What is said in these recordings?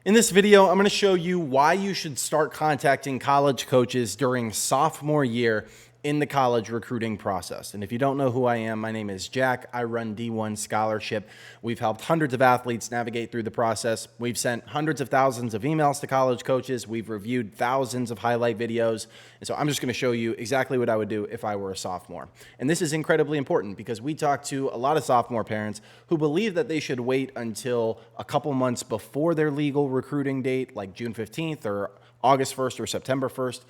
In this video, I'm going to show you why you should start contacting college coaches during sophomore year in the college recruiting process. And if you don't know who I am, my name is Jack. I run D1 Scholarship. We've helped hundreds of athletes navigate through the process. We've sent hundreds of thousands of emails to college coaches. We've reviewed thousands of highlight videos. And so I'm just going to show you exactly what I would do if I were a sophomore. And this is incredibly important because we talk to a lot of sophomore parents who believe that they should wait until a couple months before their legal recruiting date, like June 15th or August 1st or September 1st.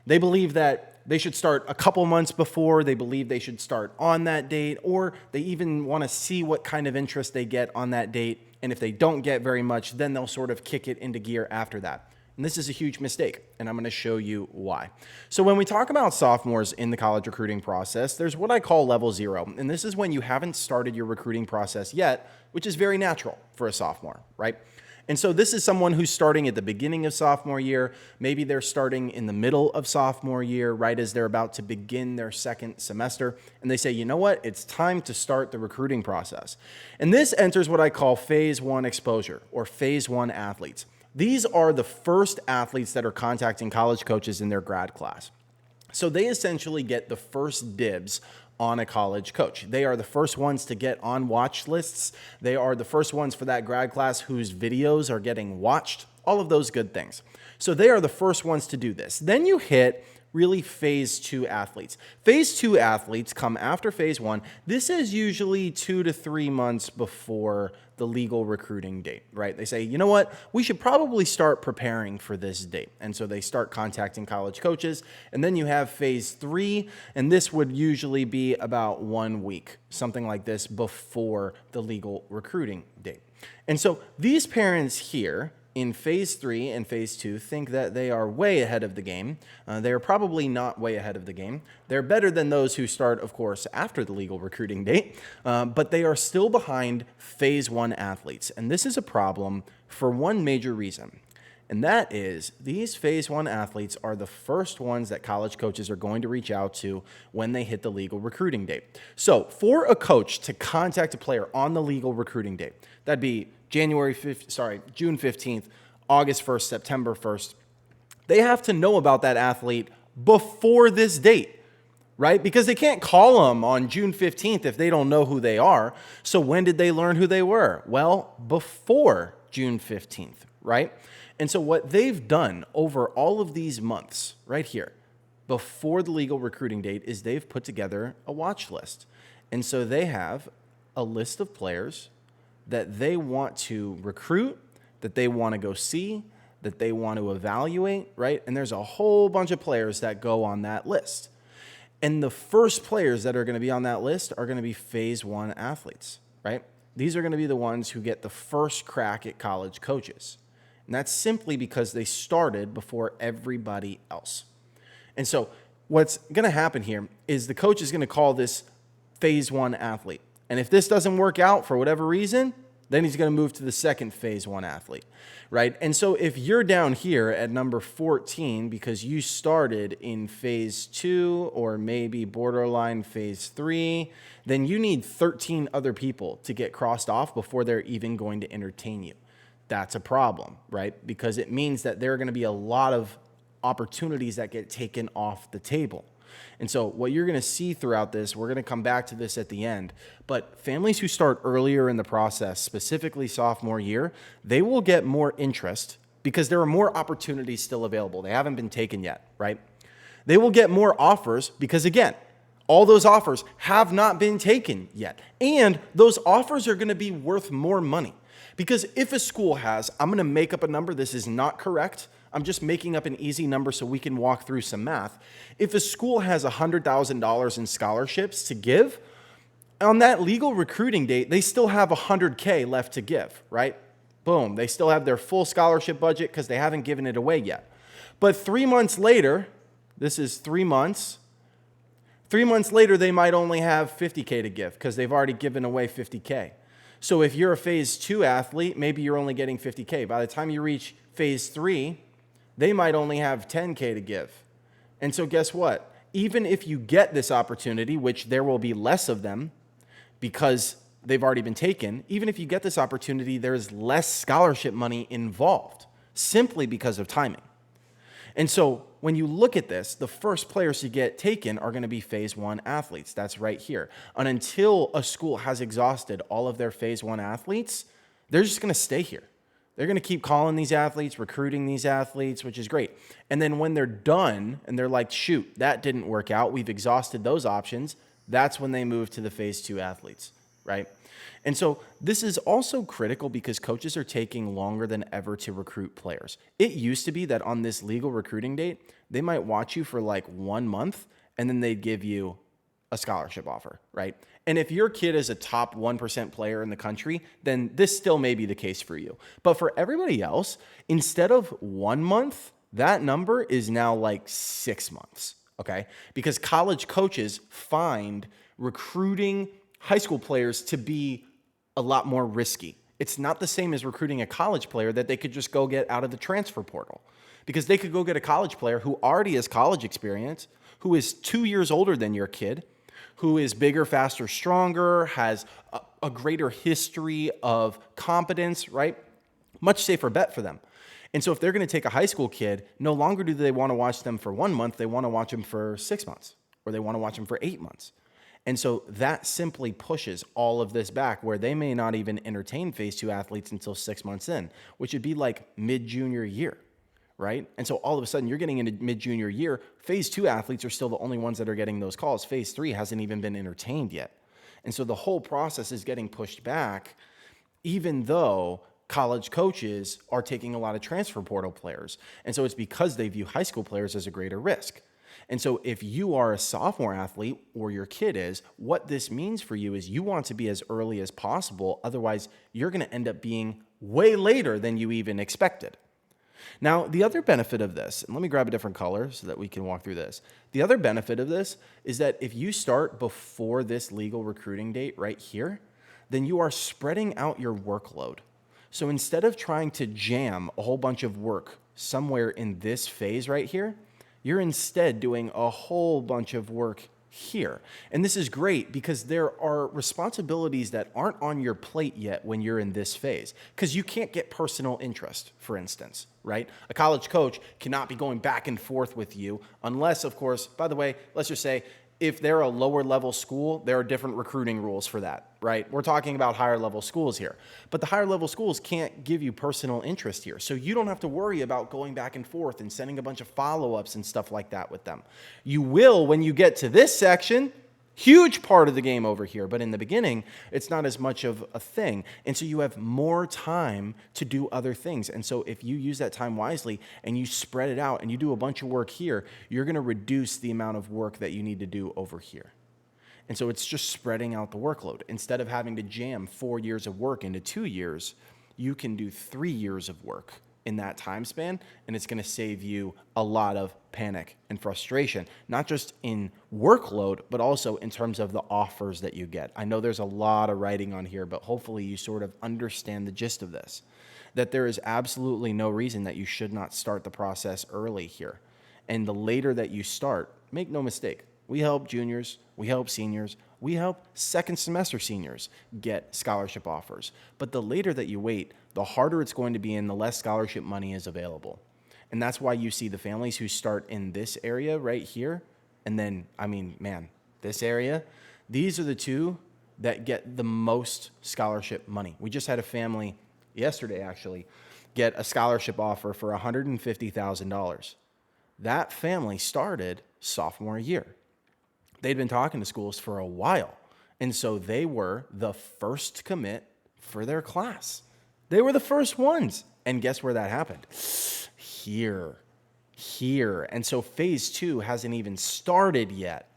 They believe that they should start a couple months before, they believe they should start on that date, or they even want to see what kind of interest they get on that date. And if they don't get very much, then they'll sort of kick it into gear after that. And this is a huge mistake, and I'm going to show you why. So when we talk about sophomores in the college recruiting process, there's what I call level 0. And this is when you haven't started your recruiting process yet, which is very natural for a sophomore, right? And so this is someone who's starting at the beginning of sophomore year. Maybe they're starting in the middle of sophomore year, right as they're about to begin their second semester. And they say, you know what? It's time to start the recruiting process. And this enters what I call phase 1 exposure or phase 1 athletes. These are the first athletes that are contacting college coaches in their grad class. So they essentially get the first dibs on a college coach. They are the first ones to get on watch lists. They are the first ones for that grad class whose videos are getting watched, all of those good things. So they are the first ones to do this. Then you hit really phase 2 athletes. Phase 2 athletes come after phase 1. This is usually 2 to 3 months before the legal recruiting date, right? They say, you know what, we should probably start preparing for this date. And so they start contacting college coaches. And then you have phase 3, and this would usually be about 1 week, something like this, before the legal recruiting date. And so these parents here in phase 3 and phase 2 think that they are way ahead of the game. They are probably not way ahead of the game. They're better than those who start, of course, after the legal recruiting date, but they are still behind phase 1 athletes. And this is a problem for one major reason. And that is these phase 1 athletes are the first ones that college coaches are going to reach out to when they hit the legal recruiting date. So for a coach to contact a player on the legal recruiting date, that'd be June 15th, August 1st, September 1st, they have to know about that athlete before this date, right? Because they can't call them on June 15th if they don't know who they are. So when did they learn who they were? Well, before June 15th, right? And so what they've done over all of these months right here, before the legal recruiting date, is they've put together a watch list. And so they have a list of players that they want to recruit, that they want to go see, that they want to evaluate, right? And there's a whole bunch of players that go on that list. And the first players that are going to be on that list are going to be phase 1 athletes, right? These are going to be the ones who get the first crack at college coaches. And that's simply because they started before everybody else. And so what's going to happen here is the coach is going to call this phase 1 athlete. And if this doesn't work out for whatever reason, then he's going to move to the second phase 1 athlete, right? And so if you're down here at number 14 because you started in phase 2 or maybe borderline phase 3, then you need 13 other people to get crossed off before they're even going to entertain you. That's a problem, right? Because it means that there are going to be a lot of opportunities that get taken off the table. And so what you're going to see throughout this, we're going to come back to this at the end, but families who start earlier in the process, specifically sophomore year, they will get more interest because there are more opportunities still available. They haven't been taken yet, right? They will get more offers because, again, all those offers have not been taken yet. And those offers are going to be worth more money. Because if a school has, I'm going to make up a number, this is not correct, I'm just making up an easy number so we can walk through some math. If a school has $100,000 in scholarships to give, on that legal recruiting date, they still have $100K left to give, right? Boom, they still have their full scholarship budget because they haven't given it away yet. But 3 months later, this is 3 months, 3 months later, they might only have $50K to give because they've already given away $50K. So if you're a phase 2 athlete, maybe you're only getting $50K. By the time you reach phase 3, they might only have $10K to give. And so guess what? Even if you get this opportunity, which there will be less of them because they've already been taken, even if you get this opportunity, there's less scholarship money involved simply because of timing. And so when you look at this, the first players to get taken are going to be phase one athletes. That's right here. And until a school has exhausted all of their phase one athletes, they're just going to stay here. They're going to keep calling these athletes, recruiting these athletes, which is great. And then when they're done and they're like, shoot, that didn't work out, we've exhausted those options, that's when they move to the phase two athletes, right? And so this is also critical because coaches are taking longer than ever to recruit players. It used to be that on this legal recruiting date, they might watch you for like 1 month and then they'd give you a scholarship offer, right? And if your kid is a top 1% player in the country, then this still may be the case for you. But for everybody else, instead of 1 month, that number is now like 6 months, okay? Because college coaches find recruiting high school players to be a lot more risky. It's not the same as recruiting a college player that they could just go get out of the transfer portal, because they could go get a college player who already has college experience, who is 2 years older than your kid, who is bigger, faster, stronger, has a greater history of competence, right? Much safer bet for them. And so if they're going to take a high school kid, no longer do they want to watch them for 1 month, they want to watch them for 6 months, or they want to watch them for 8 months. And so that simply pushes all of this back, where they may not even entertain phase two athletes until 6 months in, which would be like mid-junior year, right? And so all of a sudden you're getting into mid-junior year, phase two athletes are still the only ones that are getting those calls. Phase three hasn't even been entertained yet. And so the whole process is getting pushed back, even though college coaches are taking a lot of transfer portal players. And so it's because they view high school players as a greater risk. And so if you are a sophomore athlete, or your kid is, what this means for you is you want to be as early as possible. Otherwise, you're going to end up being way later than you even expected. Now, the other benefit of this, and let me grab a different color so that we can walk through this. The other benefit of this is that if you start before this legal recruiting date right here, then you are spreading out your workload. So instead of trying to jam a whole bunch of work somewhere in this phase right here, you're instead doing a whole bunch of work here. And this is great because there are responsibilities that aren't on your plate yet when you're in this phase, because you can't get personal interest, for instance, right? A college coach cannot be going back and forth with you unless, of course, by the way, let's just say if they're a lower level school, there are different recruiting rules for that, right? We're talking about higher level schools here, but the higher level schools can't give you personal interest here. So you don't have to worry about going back and forth and sending a bunch of follow-ups and stuff like that with them. You will when you get to this section. Huge part of the game over here, but in the beginning, it's not as much of a thing. And so you have more time to do other things. And so if you use that time wisely and you spread it out and you do a bunch of work here, you're going to reduce the amount of work that you need to do over here. And so it's just spreading out the workload. Instead of having to jam 4 years of work into 2 years, you can do 3 years of work in that time span, and it's going to save you a lot of panic and frustration, not just in workload, but also in terms of the offers that you get. I know there's a lot of writing on here, but hopefully you sort of understand the gist of this, that there is absolutely no reason that you should not start the process early here. And the later that you start, make no mistake, we help juniors, we help seniors, we help second semester seniors get scholarship offers. But the later that you wait, the harder it's going to be and the less scholarship money is available. And that's why you see the families who start in this area right here, and then, this area, these are the two that get the most scholarship money. We just had a family yesterday, actually, get a scholarship offer for $150,000. That family started sophomore year. They'd been talking to schools for a while, and so they were the first commit for their class. They were the first ones. And guess where that happened? Here. And so phase two hasn't even started yet.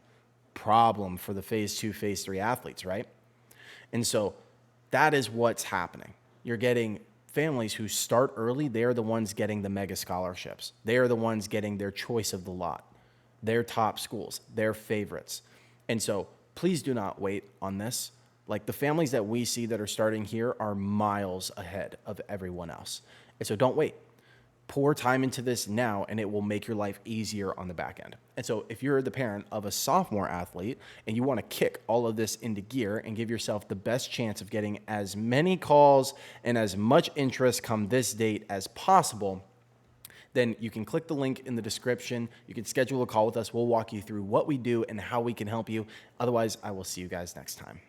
Problem for the phase two, phase three athletes, right? And so that is what's happening. You're getting families who start early. They are the ones getting the mega scholarships. They are the ones getting their choice of the lot, their top schools, their favorites. And so please do not wait on this. Like, the families that we see that are starting here are miles ahead of everyone else. And so don't wait. Pour time into this now, and it will make your life easier on the back end. And so if you're the parent of a sophomore athlete and you want to kick all of this into gear and give yourself the best chance of getting as many calls and as much interest come this date as possible, then you can click the link in the description. You can schedule a call with us. We'll walk you through what we do and how we can help you. Otherwise, I will see you guys next time.